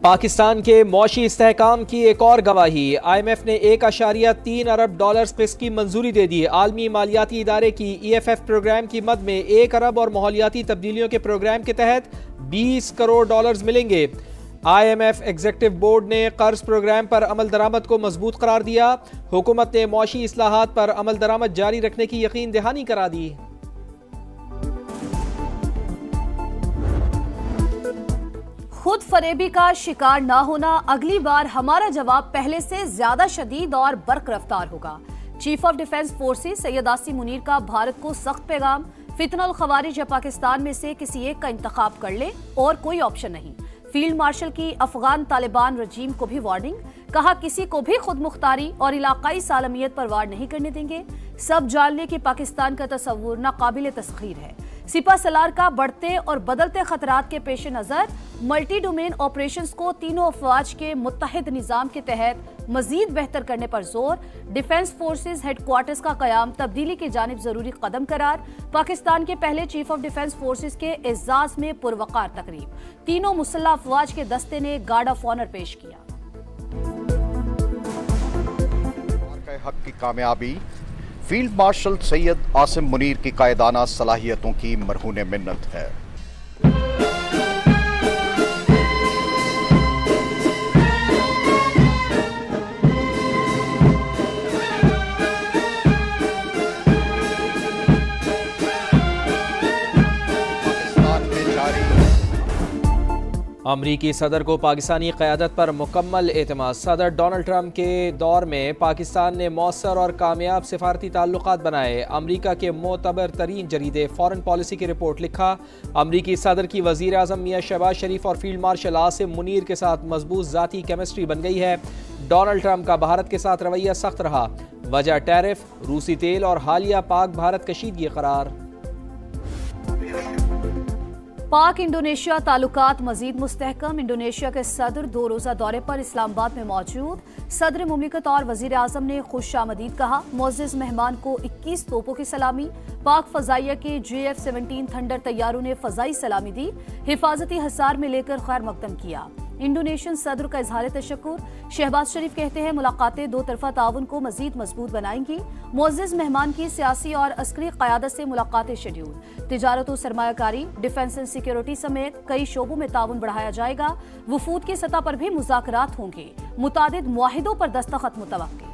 पाकिस्तान के मौशी इस्तेहकाम की एक और गवाही। IMF ने $1.3 अरब किस्त की मंजूरी दे दी। आलमी मालियाती इदारे की EFF प्रोग्राम की मद में 1 अरब और माहौलियाती तब्दीलियों के प्रोग्राम के तहत $20 करोड़ मिलेंगे। IMF एग्जीक्यूटिव बोर्ड ने कर्ज प्रोग्राम पर अमल दरामद को मजबूत करार दिया। हुकूमत ने मौशी इस्लाहात पर अमल दरामद जारी रखने की यकीन दहानी करा दी। खुद फरेबी का शिकार ना होना, अगली बार हमारा जवाब पहले से ज्यादा शदीद और बर्क रफ्तार होगा। Chief of defence forces Syed Asim Munir का भारत को सख्त पैगाम। फितनल खवारिज या पाकिस्तान में से किसी एक का इंतखाब कर ले और कोई ऑप्शन नहीं। फील्ड मार्शल की अफगान तालिबान रजीम को भी वार्निंग। कहा किसी को भी खुद मुख्तारी और इलाकाई सालमियत पर वार नहीं करने देंगे। सब जान ले कि पाकिस्तान का तस्वुर नाकाबिल तस्खीर है। सिपा सलार का बढ़ते और बदलते खतरात के पेश नजर मल्टी डोमेन ऑपरेशंस को तीनों अफवाज के मुत्तहिद निजाम के तहत मजीद बेहतर करने पर जोर। डिफेंस फोर्सेस हेडक्वार्टर्स का कयाम तब्दीली की जानिब जरूरी कदम करार। पाकिस्तान के पहले चीफ ऑफ डिफेंस फोर्सेस के एजाज में पुरवकार तकरीब। तीनों मुसल्लह अफवाज के दस्ते ने गार्ड ऑफ ऑनर पेश किया। हक की कामयाबी फील्ड मार्शल सैयद आसिम मुनीर की कायदाना सलाहियतों की मरहून मिन्नत है। अमरीकी सदर को पाकिस्तानी क़यादत पर मुकम्मल एतमाद। सदर डोनाल्ड ट्रंप के दौर में पाकिस्तान ने मौसर और कामयाब सिफारती ताल्लुकात बनाए। अमरीका के मोतबर तरीन जरीदे फॉरेन पॉलिसी की रिपोर्ट लिखा। अमरीकी सदर की वज़ीर आज़म मियां शहबाज शरीफ और फील्ड मार्शल आसिम मुनीर के साथ मजबूत ज़ाती केमिस्ट्री बन गई है। डोनाल्ड ट्रंप का भारत के साथ रवैया सख्त रहा। वजह टैरिफ, रूसी तेल और हालिया पाक भारत कशीदगी करार। पाक इंडोनेशिया ताल्लुकात मजीद मुस्तहकम। इंडोनेशिया के सदर 2 रोज़ा दौरे पर इस्लामाबाद में मौजूद। सदर मुमलिकत और वजीर आजम ने खुशामदीद कहा। मोअज़्ज़िज़ मेहमान को 21 तोपों की सलामी। पाक फजाइया के JF-17 थंडर तैयारों ने फजाई सलामी दी। हिफाजती हसार में लेकर खैर मकदम किया। इंडोनेशियन सदर का इजहार तशक्कुर। शहबाज शरीफ कहते हैं मुलाकातें 2 तरफा ताउन को मजीद मजबूत बनाएंगी। मोअज़्ज़िज़ मेहमान की सियासी और अस्करी क़यादत से मुलाकातें शेड्यूल। तिजारत और सरमायाकारी, डिफेंस एंड सिक्योरिटी समेत कई शोबों में ताउन बढ़ाया जाएगा। वफूद की सतह पर भी मुज़ाकरात होंगे। मुतादिद मुआहिदों पर दस्तखत मुतवक्किल।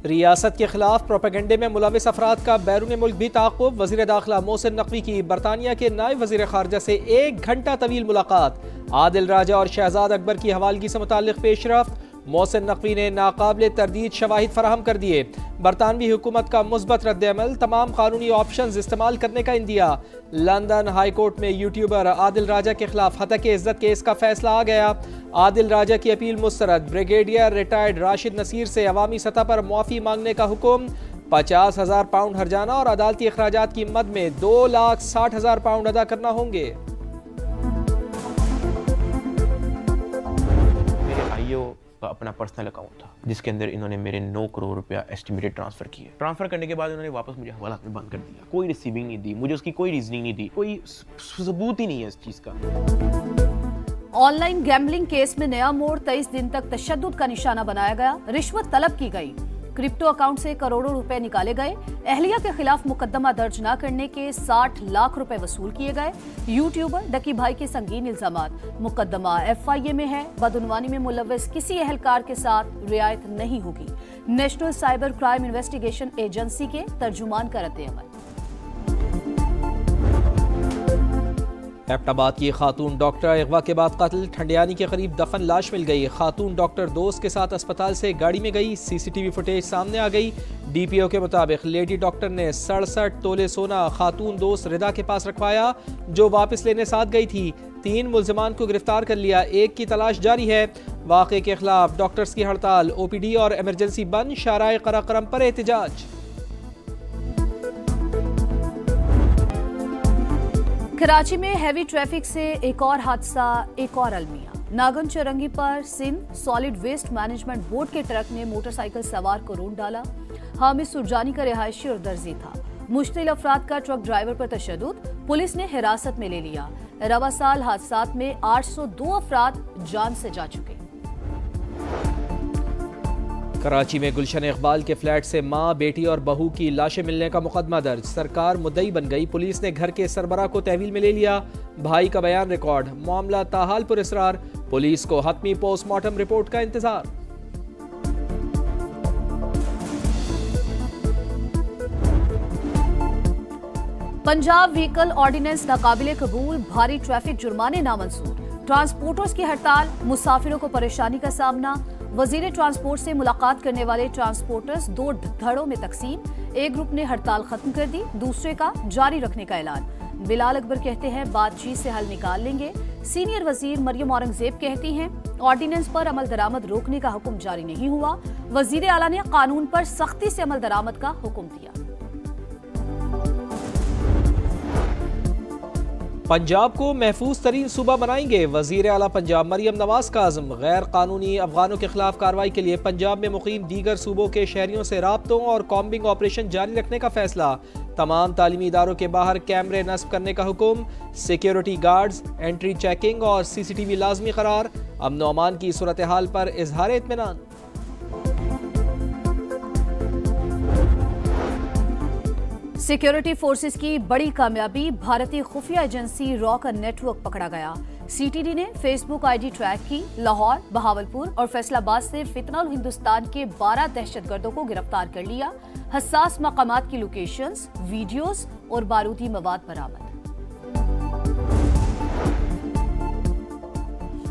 रियासत के खिलाफ प्रोपेगेंडे में मुलविस अफराद का बैरून मुल्क भी ताक़ुब। वज़ीर दाखिला मोहसिन नकवी की बरतानिया के नायब वज़ीर ख़ारजा से 1 घंटा तवील मुलाकात। आदिल राजा और शहजाद अकबर की हवालगी से मुताल्लिक़ पेशरफ्त। मोहसिन नकवी ने नाकाबिले तरदीद शवाहिद फराहम कर दिए। बरतानवी हुकूमत का मुस्बत रद्द-ए-अमल, तमाम कानूनी ऑप्शंस इस्तेमाल करने का इंदिया। लंदन हाई कोर्ट में यूट्यूबर आदिल राजा के खिलाफ हतक इज्जत केस का फैसला आ गया। आदिल राजा की अपील मुस्तरद। ब्रिगेडियर रिटायर्ड राशिद नसीर से अवामी सतह पर मुआफ़ी मांगने का हुक्म। 50,000 पाउंड हर्जाना और अदालती अखराजात की मद में 2,60,000 पाउंड अदा करना होंगे। का अपना पर्सनल अकाउंट था जिसके अंदर इन्होंने मेरे 9 करोड़ रुपया एस्टिमेटेड ट्रांसफर किए। ट्रांसफर करने के बाद उन्होंने वापस मुझे हवाला में बंद कर दिया। कोई रिसीविंग नहीं दी, मुझे उसकी कोई रीजनिंग नहीं दी, कोई सबूत ही नहीं है इस चीज का। ऑनलाइन गैम्बलिंग केस में नया मोड़। 23 दिन तक तशद्दुद का निशाना बनाया गया। रिश्वत तलब की गई। क्रिप्टो अकाउंट से करोड़ों रुपए निकाले गए। अहलिया के खिलाफ मुकदमा दर्ज न करने के 60 लाख रुपए वसूल किए गए। यूट्यूबर डकी भाई के संगीन इल्जामात। मुकदमा FIA में है। बदउनवानी में मुलव्वस किसी एहलकार के साथ रियायत नहीं होगी। National cyber crime investigation agency के तर्जुमान का रद्द-ए-अमल। एबटाबाद की खातून डॉक्टर अगवा के बाद कत्ल। ठंडियानी के करीब दफन लाश मिल गई। खातून डॉक्टर दोस्त के साथ अस्पताल से गाड़ी में गई। CCTV फुटेज सामने आ गई। DPO के मुताबिक लेडी डॉक्टर ने 67 तोले सोना खातून दोस्त रिदा के पास रखवाया, जो वापस लेने साथ गई थी। 3 मुल्जिमान को गिरफ्तार कर लिया। 1 की तलाश जारी है। वाक़े के खिलाफ डॉक्टर्स की हड़ताल। OPD और एमरजेंसी बंद। शाराए कराकरम पर एहतजाज। कराची में हैवी ट्रैफिक से एक और हादसा, एक और अलमिया। नागन चौरंगी पर Sindh solid waste management board के ट्रक ने मोटरसाइकिल सवार को रोड डाला। हामिद सुरजानी का रिहायशी और दर्जी था। मुश्तिल अफराद का ट्रक ड्राइवर पर तशद्दुद। पुलिस ने हिरासत में ले लिया। रवा साल हादसात में 802 अफराद जान से जा चुके। कराची में गुलशन इकबाल के फ्लैट से मां, बेटी और बहू की लाशें मिलने का मुकदमा दर्ज। सरकार मुद्दई बन गई। पुलिस ने घर के सरबराह को तहवील में ले लिया। भाई का बयान रिकॉर्ड। मामला ताहाल पुरस्रार। पुलिस को हतमी पोस्टमार्टम रिपोर्ट का इंतजार। पंजाब व्हीकल ऑर्डिनेंस नाकाबिले कबूल, भारी ट्रैफिक जुर्माने नामंजूर। ट्रांसपोर्टर्स की हड़ताल, मुसाफिरों को परेशानी का सामना। वजीर ट्रांसपोर्ट से मुलाकात करने वाले ट्रांसपोर्टर्स 2 धड़ों में तकसीम। एक ग्रुप ने हड़ताल खत्म कर दी, दूसरे का जारी रखने का ऐलान। बिलाल अकबर कहते हैं बातचीत से हल निकाल लेंगे। सीनियर वजीर मरियम औरंगजेब कहती हैं ऑर्डिनेंस पर अमल दरामद रोकने का हुक्म जारी नहीं हुआ। वजीर आला ने कानून पर सख्ती से अमल दरामद का हुक्म दिया। पंजाब को महफूज तरीन सूबा बनाएंगे। वजीर आला पंजाब मरियम नवाज का आज़म। गैर कानूनी अफगानों के खिलाफ कार्रवाई के लिए पंजाब में मुकीम दीगर सूबों के शहरियों से राब्तों और कॉम्बिंग ऑपरेशन जारी रखने का फैसला। तमाम तालीमी इदारों के बाहर कैमरे नस्ब करने का हुक्म। सिक्योरिटी गार्ड्स, एंट्री चेकिंग और CCTV लाजमी करार। अमन व अमान की सूरत हाल पर इजहार इत्मीनान। सिक्योरिटी फोर्सेस की बड़ी कामयाबी, भारतीय खुफिया एजेंसी रॉ का नेटवर्क पकड़ा गया। CTD ने फेसबुक ID ट्रैक की। लाहौर, बहावलपुर और फैसलाबाद से फितनल हिंदुस्तान के 12 दहशतगर्दों को गिरफ्तार कर लिया। हसास मकामात की लोकेशंस, वीडियोस और बारूदी मवाद बरामद।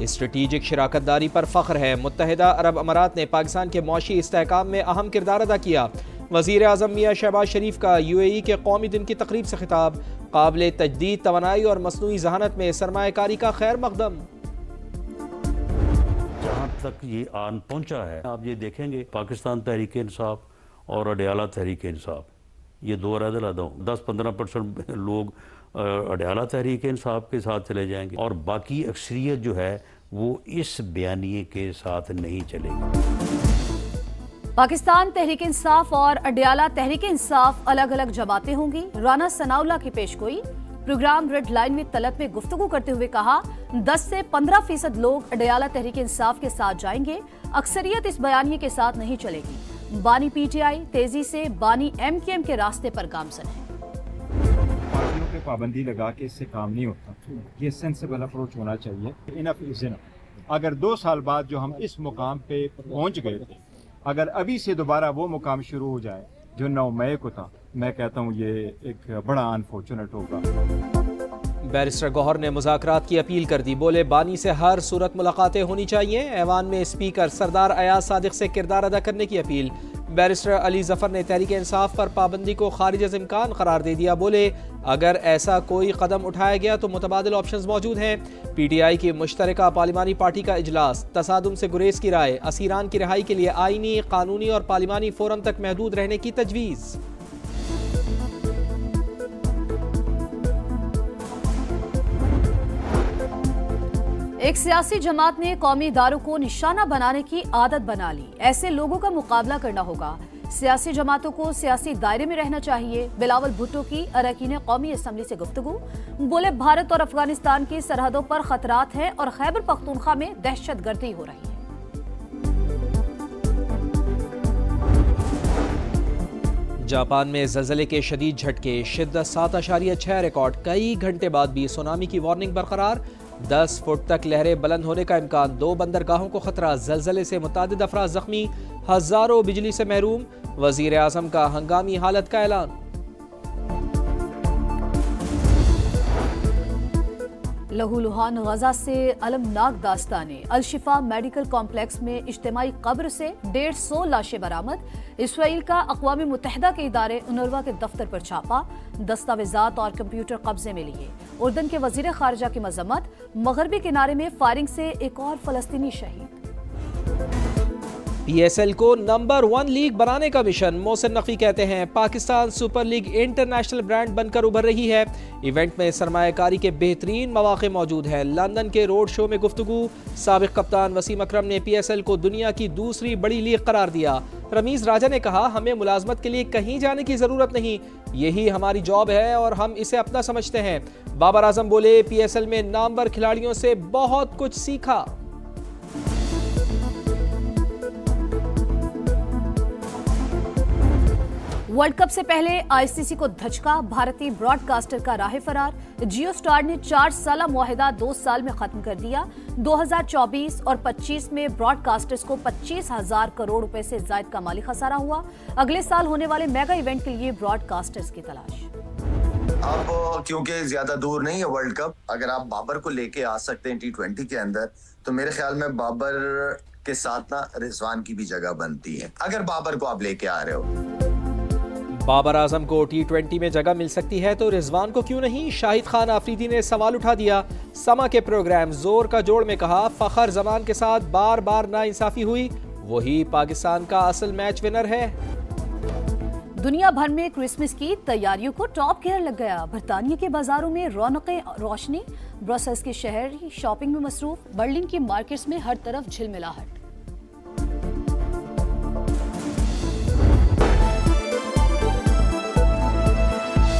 स्ट्रेटेजिक शराकतदारी पर फख्र है। मुत्तहिदा अरब अमारात ने पाकिस्तान के मौशी इस्तेहकाम में अहम किरदार अदा किया। वज़ीर आज़म मियां शहबाज शरीफ का UAE के कौमी दिन की तकरीब से खिताब। काबिल तजदीद तवानाई और मसनूई जहानत में सरमायाकारी का खैर मकदम। जहाँ तक ये आन पहुँचा है, आप ये देखेंगे पाकिस्तान तहरीक इंसाफ और अडयाला तहरीक इंसाफ, ये 2 अलग-अलग हों। 10-15% लोग अडयाला तहरीक इंसाफ के साथ चले जाएंगे और बाकी अक्सरियत जो है वो इस बयानिए के साथ नहीं चलेगी। पाकिस्तान तहरीक इंसाफ और अडयाला तहरीक इंसाफ अलग अलग जमातें होंगी। राना सनाउल्लाह की पेशगोई। प्रोग्राम रेड लाइन में तलब में गुफ्तगू करते हुए कहा 10 से 15% लोग अडयाला तहरीक इंसाफ के साथ जाएंगे। अक्सरियत इस बयानिए के साथ नहीं चलेगी। बानी PTI तेजी से बानी MKM के रास्ते पर गामजन है। पार्टियों पे पाबंदी लगा के इससे काम नहीं होता। ये सेंसिबल अप्रोच होना चाहिए। Enough is enough. अगर 2 साल बाद जो हम इस मुकाम पे पहुंच गए थे, अगर अभी से दोबारा वो मुकाम शुरू हो जाए जो 9 मई को था, मैं कहता हूँ ये एक बड़ा अनफॉर्चुनेट होगा। बैरिस्टर गौहर ने मुज़ाकरात की अपील कर दी। बोले बानी से हर सूरत मुलाकातें होनी चाहिए। ऐवान में स्पीकर सरदार अयाज सादिक से किरदार अदा करने की अपील। बैरिस्टर अली जफर ने तहरीक इंसाफ पर पाबंदी को खारिज अज़ इम्कान करार दे दिया। बोले अगर ऐसा कोई कदम उठाया गया तो मुतबादिल ऑप्शंस मौजूद हैं। PTI की मुश्तरका पार्लिमानी पार्टी का इजलास। तसादुम से गुरेज की राय। असीरान की रिहाई के लिए आईनी, कानूनी और पार्लिमानी फोरम तक महदूद रहने की तजवीज़। एक सियासी जमात ने कौमी इदारों को निशाना बनाने की आदत बना ली। ऐसे लोगों का मुकाबला करना होगा। सियासी जमातों को सियासी दायरे में रहना चाहिए। बिलावल भुट्टो की अरकान कौमी असम्बली से गुफ्तगू। बोले भारत और अफगानिस्तान की सरहदों पर खतरात हैं और खैबर पख्तूनख्वा में दहशतगर्दी हो रही है। जापान में ज़लज़ले के शदीद झटके। शिद्दत 7.6 रिकॉर्ड। कई घंटे बाद भी सुनामी की वार्निंग बरकरार। 10 फुट तक लहरें बुलंद होने का इम्कान। 2 बंदरगाहों को खतरा। ज़लज़ले से मुतादिद अफराद जख्मी। हजारों बिजली से महरूम। वज़ीर आज़म का हंगामी हालत का ऐलान। लहूलुहान गजा से अलमनाक दास्तानें। अलशिफा मेडिकल कॉम्प्लेक्स में इज्तिमाई कब्र से 150 लाशें बरामद। इसराइल का अक़वाम मुत्तहिदा के इदारे UNRWA के दफ्तर पर छापा। दस्तावेजात और कंप्यूटर कब्जे में लिए। उर्दन के वजीर खारजा की मजम्मत। मगरबी किनारे में फायरिंग से एक और फलस्तीनी शहीद। PSL को नंबर 1 लीग बनाने का मिशन। मोहसिन नकवी कहते हैं Pakistan super league international brand बनकर उभर रही है। इवेंट में सरमायाकारी के बेहतरीन मौके मौजूद है। लंदन के रोड शो में गुफ्तगू। साबिक कप्तान वसीम अकरम ने PSL को दुनिया की दूसरी बड़ी लीग करार दिया। रमीज राजा ने कहा हमें मुलाजमत के लिए कहीं जाने की जरूरत नहीं, यही हमारी जॉब है और हम इसे अपना समझते हैं। बाबर आजम बोले PSL में नामवर खिलाड़ियों से बहुत कुछ सीखा। वर्ल्ड कप से पहले ICC को धचका। भारतीय ब्रॉडकास्टर का राह फरार। जियो स्टार ने 4 साला मुआहिदा 2 साल में खत्म कर दिया। 2024 और 25 में ब्रॉडकास्टर्स को 25,000 करोड़ रुपए से ज्यादा का माली खसारा हुआ। अगले साल होने वाले मेगा इवेंट के लिए ब्रॉडकास्टर्स की तलाश। अब क्योंकि ज्यादा दूर नहीं है वर्ल्ड कप, अगर आप बाबर को लेके आ सकते हैं T20 के अंदर, तो मेरे ख्याल में बाबर के साथ ना रिजवान की भी जगह बनती है, अगर बाबर को आप लेके आ रहे हो। बाबर आजम को T20 में जगह मिल सकती है तो रिजवान को क्यों नहीं? शाहिद खान आफरीदी ने सवाल उठा दिया। समा के प्रोग्राम जोर का जोड़ में कहा फखर जमान के साथ बार बार नाइंसाफी हुई, वही पाकिस्तान का असल मैच विनर है। दुनिया भर में क्रिसमस की तैयारियों को टॉप गियर लग गया। बर्तानिया के बाजारों में रौनकें रोशनी, ब्रसेल्स के शहर शॉपिंग में मसरूफ, बर्लिन की मार्केट्स में हर तरफ झिलमिलाहट।